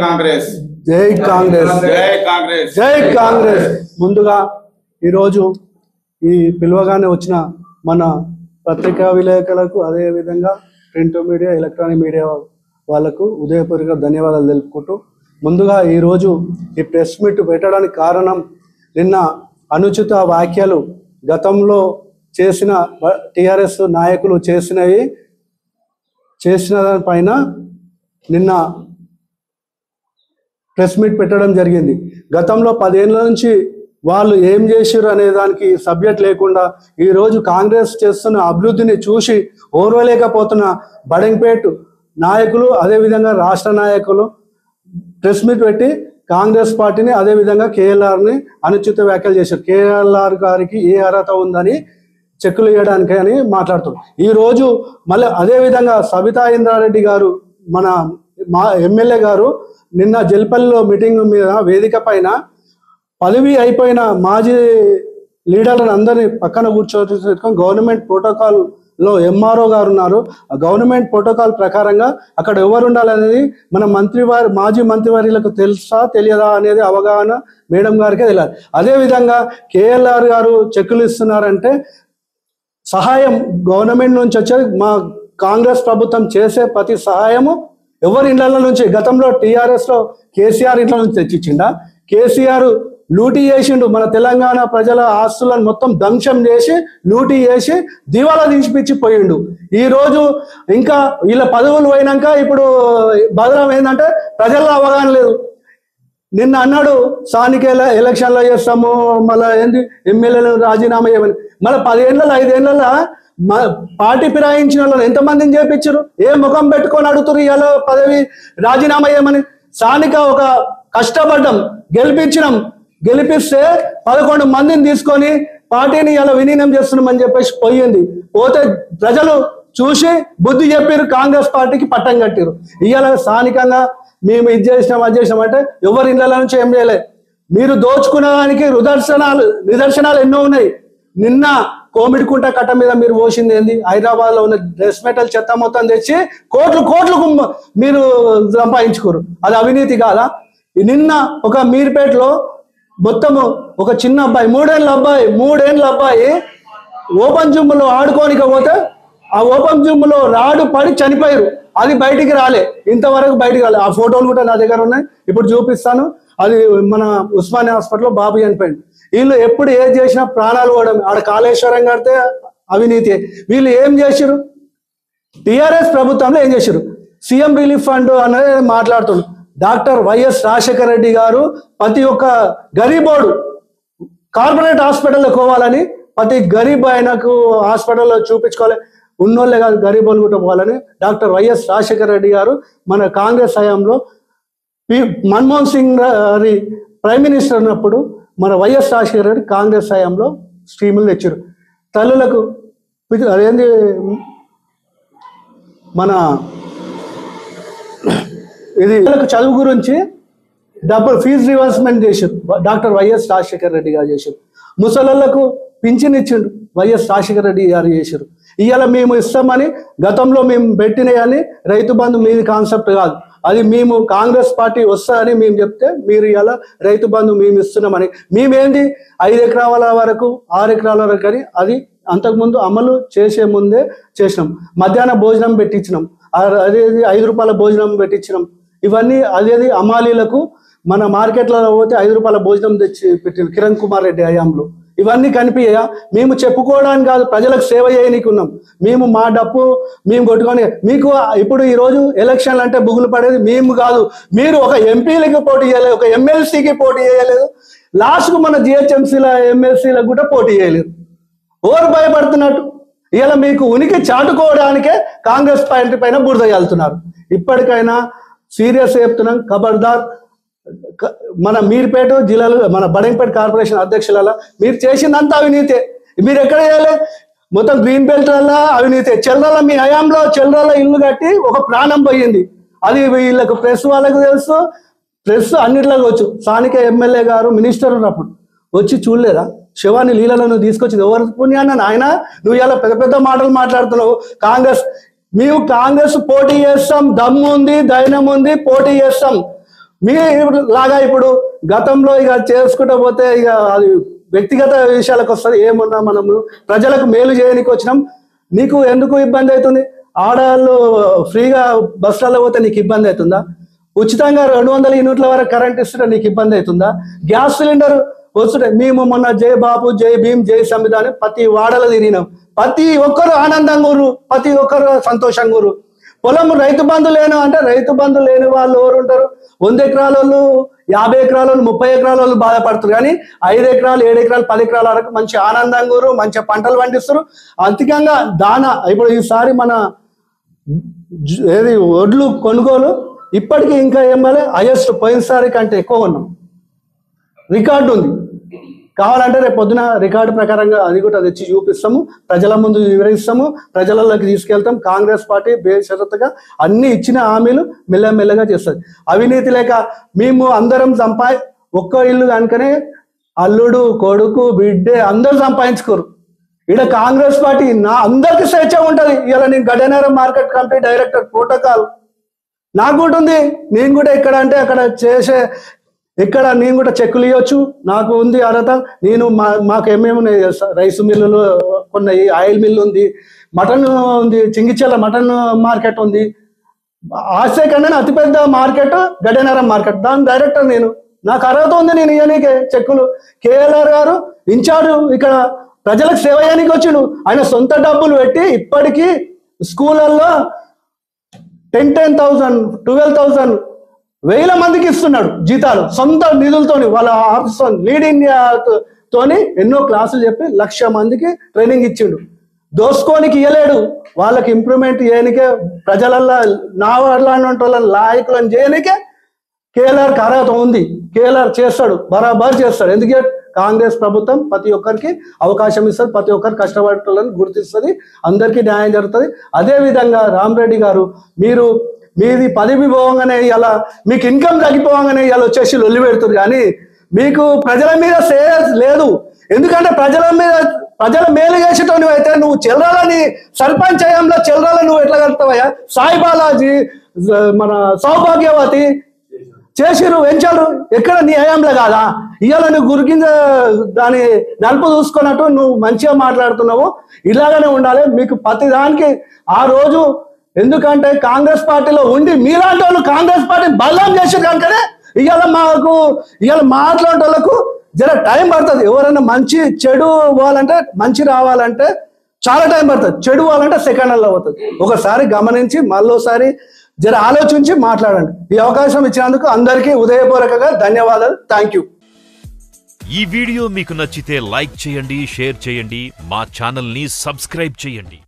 కాంగ్రెస్ జై కాంగ్రెస్ జై కాంగ్రెస్ జై కాంగ్రెస్. ముందుగా ఈరోజు ఈ పిలువగానే వచ్చిన మన పత్రికా విలేకరులకు, అదే విధంగా ప్రింట్ మీడియా, ఎలక్ట్రానిక్ మీడియా వాళ్ళకు ఉదయపూర్వక ధన్యవాదాలు తెలుపుకుంటూ, ముందుగా ఈరోజు ఈ ప్రెస్ మీట్ పెట్టడానికి కారణం, నిన్న అనుచిత వ్యాఖ్యలు గతంలో చేసిన టిఆర్ఎస్ నాయకులు చేసిన దానిపైన నిన్న ప్రెస్ మీట్ పెట్టడం జరిగింది. గతంలో 10 ఏళ్ళ నుంచి వాళ్ళు ఏం చేశారు అనే దానికి సబ్జెక్ట్ లేకుండా ఈరోజు కాంగ్రెస్ చేస్తున్న అభివృద్ధిని చూసి ఓర్వలేకపోతున్న బడంగ్పేట్ నాయకులు, అదేవిధంగా రాష్ట్ర నాయకులు ప్రెస్ మీట్ పెట్టి కాంగ్రెస్ పార్టీని, అదేవిధంగా కేఎల్ఆర్ని అనుచిత వ్యాఖ్యలు చేశారు. కేఎల్ఆర్ గారికి ఏ అర్హత ఉందని చెక్కులు వేయడానికి అని మాట్లాడుతున్నారు. ఈరోజు మళ్ళీ అదేవిధంగా సబితా ఇంద్రారెడ్డి గారు, మా ఎమ్మెల్యే గారు నిన్న జల్పల్లిలో మీటింగ్ మీద వేదిక పైన పదవి అయిపోయిన మాజీ లీడర్లను అందరినీ పక్కన కూర్చోబెట్టుకొని గవర్నమెంట్ ప్రోటోకాల్లో ఎంఆర్ఓ గారు ఉన్నారు. ఆ గవర్నమెంట్ ప్రోటోకాల్ ప్రకారంగా అక్కడ ఎవరు ఉండాలనేది మన మాజీ మంత్రివర్యులకు తెలుసా తెలియదా అనేది అవగాహన మేడం గారికే తెలియాలి. అదేవిధంగా కేఎల్ఆర్ గారు చెక్కులు ఇస్తున్నారంటే సహాయం గవర్నమెంట్ నుంచి వచ్చే, మా కాంగ్రెస్ ప్రభుత్వం చేసే ప్రతి సహాయము ఎవరి ఇండ్ల నుంచి, గతంలో టీఆర్ఎస్లో కేసీఆర్ ఇంట్లో నుంచి తెచ్చిచ్చిండా? కేసీఆర్ లూటీ చేసిండు, మన తెలంగాణ ప్రజల ఆస్తులను మొత్తం ధ్వంసం చేసి లూటీ చేసి దివాలా తీసిపిచ్చి పోయిండు. ఈరోజు ఇంకా వీళ్ళ పదవులు పోయినాక ఇప్పుడు బదలం ఏంటంటే ప్రజల్లో అవగాహన లేదు. నిన్న అన్నాడు స్థానిక ఎలక్షన్లో చేస్తాము, మళ్ళీ ఏంది ఎమ్మెల్యేలను రాజీనామా చేయమని. మళ్ళీ 10 ఏళ్ళలో 5 ఏళ్ళలో పార్టీ ఫిరాయించిన వాళ్ళు ఎంతమందిని చేపించారు? ఏ ముఖం పెట్టుకొని అడుగుతారు ఇవాళ పదవి రాజీనామా చేయమని? స్థానిక ఒక కష్టపడ్డం, గెలిపిస్తే 11 మందిని తీసుకొని పార్టీని ఇలా విలీనం చేస్తున్నామని చెప్పేసి పోతే ప్రజలు చూసి బుద్ధి చెప్పారు, కాంగ్రెస్ పార్టీకి పట్టం కట్టారు. ఇవాళ స్థానికంగా మేము ఇది చేసినాం అది చేసినాం అంటే ఎవరి ఇళ్ళ నుంచి ఏం చేయలే. మీరు దోచుకునే దానికి నిదర్శనాలు ఎన్నో ఉన్నాయి. నిన్న కోమిడికుంట కట్ట మీద మీరు పోసింది ఏంది? హైదరాబాద్ లో ఉన్న డ్రెస్ మెటల్ చెత్త మొత్తం తెచ్చి కోట్లు మీరు సంపాదించుకోరు. అది అవినీతి కాదా? నిన్న ఒక మీర్పేటలో మొత్తము ఒక చిన్న అబ్బాయి, 3 ఏళ్ళ అబ్బాయి ఓపెన్ జిమ్లో ఆడుకోనిక పోతే ఆ ఓపెన్ జిమ్లో రాడు పడి చనిపోయారు. అది బయటికి ఇంతవరకు బయటికి రాలే. ఆ ఫోటోలు కూడా నా దగ్గర ఉన్నాయి, ఇప్పుడు చూపిస్తాను. అది మన ఉస్మానియా హాస్పిటల్లో బాబు చనిపోయింది. వీళ్ళు ఎప్పుడు ఏది చేసినా ప్రాణాలు పోవడం. ఆడ కాళేశ్వరం కడితే అవినీతి. వీళ్ళు ఏం చేశారు? టిఆర్ఎస్ ప్రభుత్వంలో ఏం చేశారు? సీఎం రిలీఫ్ ఫండ్ అనేది మాట్లాడుతున్నారు. డాక్టర్ వైఎస్ రాజశేఖర రెడ్డి గారు ప్రతి ఒక్క గరీబోడు కార్పొరేట్ హాస్పిటల్లో పోవాలని, ప్రతి గరీబ్ ఆయనకు హాస్పిటల్లో చూపించుకోవాలి, ఉన్నోళ్ళే కాదు గరీబోళ్ళు కూడా పోవాలని డాక్టర్ వైఎస్ రాజశేఖర రెడ్డి గారు మన కాంగ్రెస్ హయాంలో మన్మోహన్ సింగ్ గారి ప్రైమ్ మినిస్టర్ ఉన్నప్పుడు మన వైఎస్ రాజశేఖర రెడ్డి కాంగ్రెస్ హయాంలో స్కీములు తెచ్చారు. తల్లులకు అదేంటి మన ఇది చదువు గురించి డబ్బులు ఫీజు రివర్స్మెంట్ చేశారు, డాక్టర్ వైఎస్ రాజశేఖర రెడ్డి గారు చేశారు. ముసలోళ్లకు పింఛన్ ఇచ్చిండు, వైఎస్ రాజశేఖర రెడ్డి గారు చేశారు. ఇవాళ మేము ఇస్తామని గతంలో మేము పెట్టినవని రైతు బంధు మీది కాన్సెప్ట్ కాదు, అది మేము కాంగ్రెస్ పార్టీ వస్తుందని మేము చెప్తే మీరు ఇలా రైతు బంధు మేము ఇస్తున్నామని. మేమేంటి 5 ఎకరాల వరకు 6 ఎకరాల వరకు అని అది అంతకుముందు అమలు చేసే ముందే చేసినాం. మధ్యాహ్న భోజనం పెట్టించినాం, అదేది 5 రూపాయల భోజనం పెట్టించినాం. ఇవన్నీ అదేది అమాలీలకు మన మార్కెట్లలో పోతే 5 రూపాయల భోజనం తెచ్చి పెట్టిన కిరణ్ కుమార్ రెడ్డి హయాంలో. ఇవన్నీ కనిపించా? మేము చెప్పుకోవడానికి కాదు, ప్రజలకు సేవ చేయనీకి ఉన్నాం. మేము మా డప్పు మేము కొట్టుకొని మీకు ఇప్పుడు ఈరోజు ఎలక్షన్లు అంటే బుగులు పడేది మేము కాదు. మీరు ఒక ఎంపీలకి పోటీ చేయలేదు, ఒక ఎమ్మెల్సీకి పోటీ చేయలేదు, లాస్ట్కు మన జిహెచ్ఎంసీల ఎమ్మెల్సీలకు కూడా పోటీ చేయలేదు. ఎవరు భయపడుతున్నట్టు? ఇలా మీకు ఉనికి చాటుకోవడానికే కాంగ్రెస్ పార్టీ పైన బురద చల్లుతున్నారు. ఇప్పటికైనా సీరియస్ చెప్తున్నాం, ఖబర్దార్. మన మీర్పేట జిల్లాలో మన బడంగ్పేట కార్పొరేషన్ అధ్యక్షులలో మీరు చేసిందంతా అవినీతే. మీరు ఎక్కడ చేయాలి? మొత్తం గ్రీన్ బెల్ట్లలో అవినీతే. చెల్లల మీ హయాంలో చెల్లల ఇల్లు కట్టి ఒక ప్రాణం పోయింది. అది వీళ్ళకు ప్రెస్ వాళ్ళకు తెలుసు, ప్రెస్ అన్నిట్లోకి వచ్చు. స్థానిక ఎమ్మెల్యే గారు మినిస్టర్ ఉన్నప్పుడు వచ్చి చూడలేదా? శివాని లీలలో తీసుకొచ్చింది ఎవరు పుణ్యాన్న? ఆయన నువ్వు ఇలా పెద్ద పెద్ద మాటలు మాట్లాడుతున్నావు. మేము కాంగ్రెస్ పోటీ చేస్తాం, దమ్ము ఉంది, ధైర్యం ఉంది, పోటీ చేస్తాం. మీ లాగా ఇప్పుడు గతంలో ఇక చేసుకుంటూ పోతే ఇక అది వ్యక్తిగత విషయాలకు వస్తుంది. ఏమన్నా మనము ప్రజలకు మేలు చేయడానికి వచ్చినాం. నీకు ఎందుకు ఇబ్బంది అవుతుంది? ఆడవాళ్ళు ఫ్రీగా బస్సులలో పోతే నీకు ఇబ్బంది అవుతుందా? ఉచితంగా 200 యూనిట్ల వరకు కరెంట్ ఇస్తుంటే నీకు ఇబ్బంది అవుతుందా? గ్యాస్ సిలిండర్ వస్తుంటే మేము మొన్న జై బాబు, జై భీమ్, జై సంవిధానం ప్రతి వాడలో తిరిగినాం. ప్రతి ఒక్కరు ఆనందంగా ఊరు, ప్రతి ఒక్కరు సంతోషంగా ఊరు. పొలం రైతు బంధు లేను అంటే రైతు బంధు లేని వాళ్ళు ఎవరు ఉంటారు? 100 ఎకరాల వాళ్ళు, 50 ఎకరాల వాళ్ళు, 30 ఎకరాల వాళ్ళు బాధపడుతారు. కానీ 5 ఎకరాలు, 7 ఎకరాలు, 10 ఎకరాల వరకు మంచి ఆనందంగా ఊరు, మంచి పంటలు పండిస్తారు. అధికంగా దాన ఇప్పుడు ఈసారి మన ఏది ఒడ్లు కొనుగోలు ఇప్పటికీ ఇంకా ఏమలే హైయెస్ట్ పోయినసారి కంటే ఎక్కువ ఉన్నాం. రికార్డు ఉంది. కావాలంటే రేపు పొద్దున రికార్డు ప్రకారంగా అది కూడా తెచ్చి చూపిస్తాము, ప్రజల ముందు వివరిస్తాము, ప్రజలలోకి తీసుకెళ్తాం. కాంగ్రెస్ పార్టీ బేషరతుగా అన్ని ఇచ్చిన హామీలు మెల్లమెల్లగా చేస్తుంది. అవినీతి లేక మేము అందరం ఒక్క ఇల్లు కనుకనే అల్లుడు, కొడుకు, బిడ్డే అందరూ సంపాదించుకోరు. ఇక్కడ కాంగ్రెస్ పార్టీ అందరికీ స్వేచ్ఛ ఉంటుంది. ఇలా నేను గడ్డనేరం మార్కెట్ కమిటీ డైరెక్టర్ ప్రోటోకాల్ నాకు కూడా ఉంది. నేను కూడా ఇక్కడ అంటే అక్కడ ఇక్కడ నేను కూడా చెక్కులు ఇవ్వచ్చు, నాకు ఉంది అర్హత. నేను మాకు ఏమేమి రైస్ మిల్లులు కొన్ని, ఆయిల్ మిల్లు ఉంది, మటన్ ఉంది, చింగిచెల్ల మటన్ మార్కెట్ ఉంది. ఆసియా కన్నా అతిపెద్ద మార్కెట్ గడ్డనేరం మార్కెట్, దాని డైరెక్టర్ నేను. నాకు అర్హత ఉంది, నేను ఇవ్వనీకే చెక్కులు. కేఎల్ఆర్ గారు ఇన్ఛార్జ్ ఇక్కడ ప్రజలకు సేవ చేయడానికి వచ్చిండు. ఆయన సొంత డబ్బులు పెట్టి ఇప్పటికీ స్కూళ్ళల్లో 10,000, 12,000 వేల మందికి ఇస్తున్నాడు జీతాలు సొంత నిధులతోని. వాళ్ళ ఆఫీస్ లీడ్ ఇండియాతోని ఎన్నో క్లాసులు చెప్పి 1,00,000 మందికి ట్రైనింగ్ ఇచ్చిండు. దోసుకోనికి ఇవ్వలేడు, వాళ్ళకి ఇంప్రూవ్మెంట్ చేయనికే, ప్రజలల్లో నా వాళ్ళ నాయకులను చేయనికే కేఎల్ఆర్కి అర్హత ఉంది. కేఎల్ఆర్ చేస్తాడు, బరాబర్ చేస్తాడు. ఎందుకంటే కాంగ్రెస్ ప్రభుత్వం ప్రతి ఒక్కరికి అవకాశం ఇస్తుంది, ప్రతి ఒక్కరు కష్టపడేటోళ్ళని గుర్తిస్తుంది, అందరికీ న్యాయం జరుగుతుంది. అదేవిధంగా రామరెడ్డి గారు, మీది పదవి పోగానే ఇలా మీకు ఇన్కమ్ తగ్గిపోగానే ఇలా వచ్చేసి లొల్లి పెడుతుంది. కానీ మీకు ప్రజల మీద శ్రేయస్ లేదు. ఎందుకంటే ప్రజల మేలు చేసేటోని అయితే నువ్వు చిల్లరాలని సర్పంచ్ అయ్యంలో చిల్లరాలని నువ్వు ఎట్లా కలుగుతావయ్యా? సాయి బాలాజీ, మన సౌభాగ్యవతి చేసిరు, వెంచారు, ఎక్కడ నీ హయాంలో కాదా? ఇవాళ నువ్వు గురికింద దాని నలుపు చూసుకున్నట్టు నువ్వు మంచిగా మాట్లాడుతున్నావు. ఇలాగనే ఉండాలి మీకు ప్రతి దానికి. ఆ రోజు ఎందుకంటే కాంగ్రెస్ పార్టీలో ఉండి మీలాంటి వాళ్ళు కాంగ్రెస్ పార్టీ బలం చేసారు కనుకనే ఇవాళ మాట్లాడే వాళ్ళకు జర టైం పడుతుంది. ఎవరైనా మంచి చెడు పోవాలంటే, మంచి రావాలంటే చాలా టైం పడుతుంది. చెడు పోవాలంటే సెకండ్లలో అవుతుంది. ఒకసారి గమనించి మళ్ళోసారి జర ఆలోచించి మాట్లాడండి. ఈ అవకాశం ఇచ్చినందుకు అందరికీ ఉదయపూర్వకంగా ధన్యవాదాలు. Thank you. ఈ వీడియో మీకు నచ్చితే లైక్ చేయండి, షేర్ చేయండి, మా ఛానల్ని సబ్స్క్రైబ్ చేయండి.